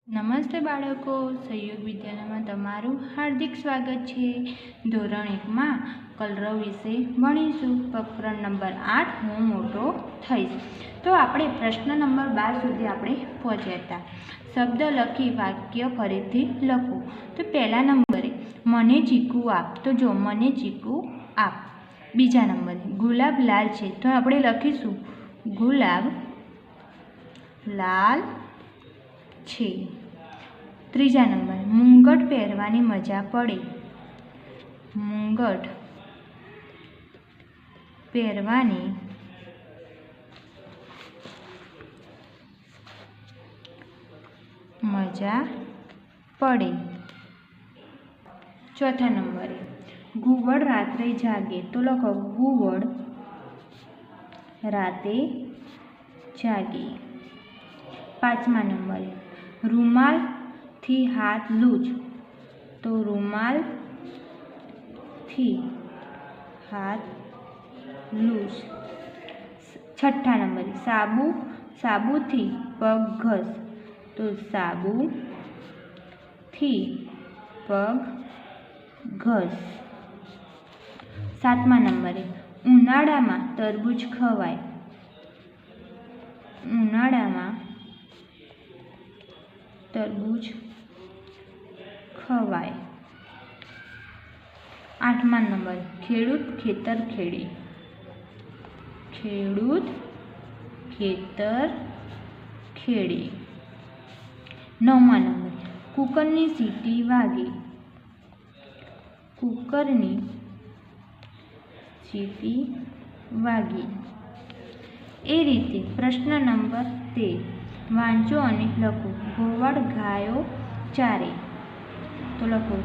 નમસ્તે બાળકો, સહયોગ વિદ્યાલયમાં તમારું હાર્દિક સ્વાગત છે। ધોરણ 1માં કલરવ વિશે ભણીશું। પ્રકરણ નંબર 8 હું મોટો થઈશ। તો આપણે પ્રશ્ન નંબર 12 સુધી આપણે પહોંચ્યા હતા। શબ્દ લખી વાક્ય ફરીથી લખો। તો પહેલા નંબરે મને ચીકુ આપ। તો જો મને ચીકુ આપ। બીજા નંબરે ગુલાબ લાલ છે। તો આપણે લખીશું ગુલાબ લાલ છે। ત્રીજા નંબર મુંગટ પહેરવાની મજા પડે। મુંગટ પહેરવાની મજા પડે। ચોથા નંબરે ઘુવડ રાત્રે જાગે। તો લખો ઘુવડ રાતે જાગે। પાંચમા નંબરે રૂમાલથી હાથ લૂછ। તો રૂમાલથી હાથ લૂછ। છઠ્ઠા નંબરે સાબુથી પગ ઘસ। તો સાબુથી પગ ઘસ। સાતમા નંબરે ઉનાળામાં તરબૂચ ખવાય। ઉનાળામાં તરબૂચ ખવાય। આઠમા નંબર ખેડૂત ખેતર ખેડે। ખેડૂત ખેતર ખેડે। નવમા નંબર કુકરની સીટી વાગે। કુકરની સીટી વાગે। એ રીતે પ્રશ્ન નંબર 13 વાંચો અને લખો। ગોવાળ ગાયો ચારે। તો લખો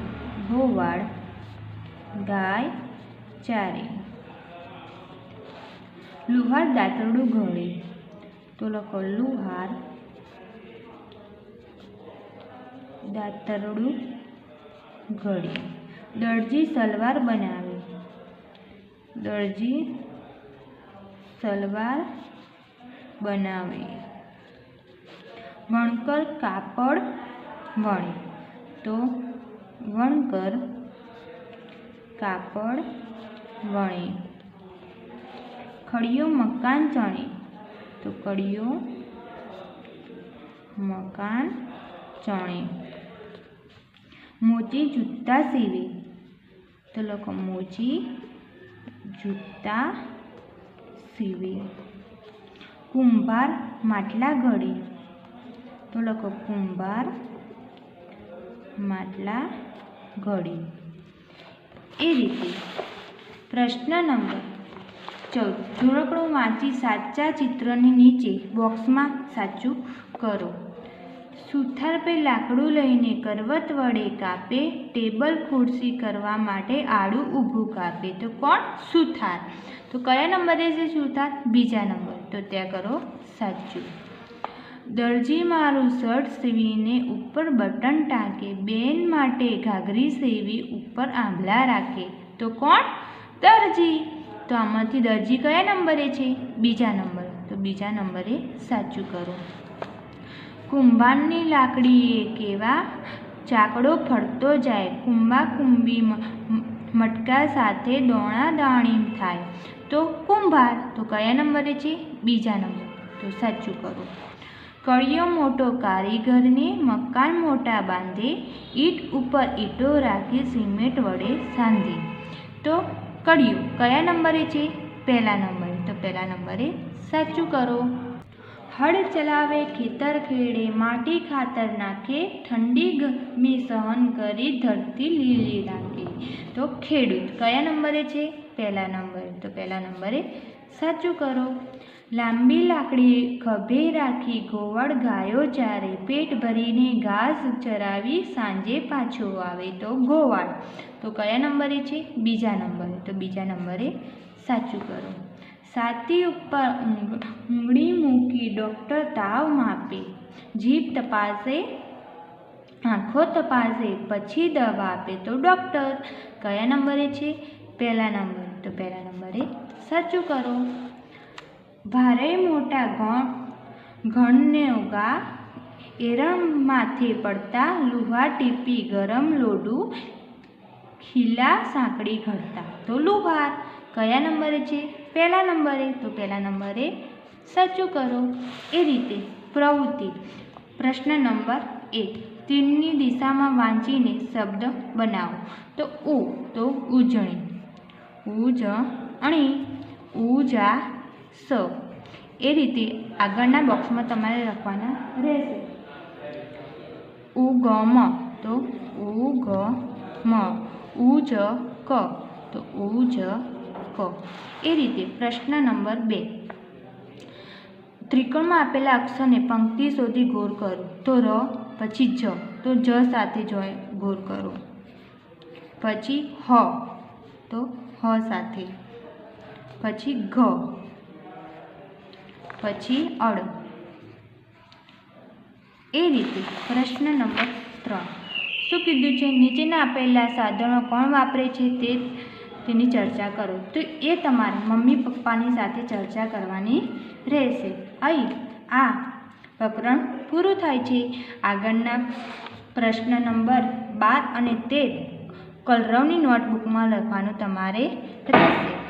ગોવાળ ગાય ચારે। લુહાર દાંતરડું ઘડે। તો લખો લુહાર દાંતરડું ઘડે। દરજી સલવાર બનાવે। દરજી સલવાર બનાવે। વણકર કાપડ વણે। તો વણકર કાપડ વણે। ખડિયો મકાન ચણે। તો ખડિયો મકાન ચણે। મોચી જૂતા સીવે। તો લખો મોચી જૂતા સીવે। કુંભાર માટલા ઘડે। તો લખો કુંભાર માટલા ઘડે। એ રીતે પ્રશ્ન નંબર 14 જોડકણું વાંચી સાચા ચિત્રની નીચે બોક્સમાં સાચું કરો। સુથાર પે લાકડું લઈને કરવત વડે કાપે। ટેબલ ખુરશી કરવા માટે આડું ઊભું કાપે। તો કોણ? સુથાર। તો કયા નંબરે છે સુથાર? બીજા નંબર। તો ત્યાં કરો સાચું। દરજી મારું શર્ટ સીવીને ઉપર બટન ટાંકે। બેન માટે ઘાઘરી સીવી ઉપર આંભલા રાખે। તો કોણ? દરજી। તો આમાંથી દરજી કયા નંબરે છે? બીજા નંબર। તો બીજા નંબરે સાચું કરો। કુંભારની લાકડીએ કેવા ચાકડો ફરતો જાય। કુંભા કુંભી મટકા સાથે દોણા દાણી થાય। તો કુંભાર। તો કયા નંબરે છે? બીજા નંબર। તો સાચું કરો। કળિયો મોટો કારીગરને મકાન મોટા બાંધે। ઈંટ ઉપર ઈંટો રાખી સિમેન્ટ વડે સાંધે। તો કળિયો કયા નંબરે છે? પહેલા નંબરે। તો પહેલા નંબરે સાચું કરો। હળ ચલાવે ખેતર ખેડે માટી ખાતર નાખે। ઠંડી ગરમી સહન કરી ધરતી લીલી રાખે। તો ખેડૂત કયા નંબરે છે? પહેલા નંબરે। તો પહેલા નંબરે સાચું કરો। લાંબી લાકડી ખભે રાખી ગોવાળ ગાયો ચારે। પેટ ભરીને ઘાસ ચરાવી સાંજે પાછો આવે। તો ગોવાળ। તો કયા નંબરે છે? બીજા નંબરે। તો બીજા નંબરે સાચું કરો। છાતી ઉપર ઉંગળી મૂકી ડૉક્ટર તાવ માપે। જીભ તપાસે આંખો તપાસે પછી દવા આપે। તો ડૉક્ટર કયા નંબરે છે? પહેલા નંબર। તો પહેલા નંબરે સાચું કરો। ભારે મોટા ઘણને ઉગા એરણ માથે પડતા લુહાર ટીપી ગરમ લોઢું ખીલા સાંકળી ઘડતા. તો લુહાર કયા નંબરે છે? પહેલા નંબરે. તો પહેલા નંબરે સાચું કરો. એ રીતે પ્રવૃત્તિ. પ્રશ્ન નંબર 1, તીરની દિશામાં વાંચીને શબ્દ બનાવો. તો ઉ તો ઉજણી, ઉજણી, ઉજાસ. એ રીતે આગળના બોક્સમાં તમારે લખવાના રહેશે. ઉગમ તો ઉગમ, ઉજક તો ઉજક. એ રીતે પ્રશ્ન નંબર 2, ત્રિકોણમાં આપેલા અક્ષરને પંક્તિ શોધી ગોળ કરો. તો ર, પછી જ, તો જ સાથે ગોળ કરો. પછી હ તો હ સાથે, પછી ઘ, પછી અળ. એ રીતે પ્રશ્ન નંબર 3, શું કીધું છે? નીચેના આપેલા સાધનો કોણ વાપરે છે તેની ચર્ચા કરો. તો એ તમારે મમ્મી પપ્પાની સાથે ચર્ચા કરવાની રહેશે. અહીં આ પ્રકરણ પૂરું થાય છે. આગળના પ્રશ્ન નંબર 12 અને 13 કલરવની નોટબુકમાં લખવાનું તમારે રહેશે.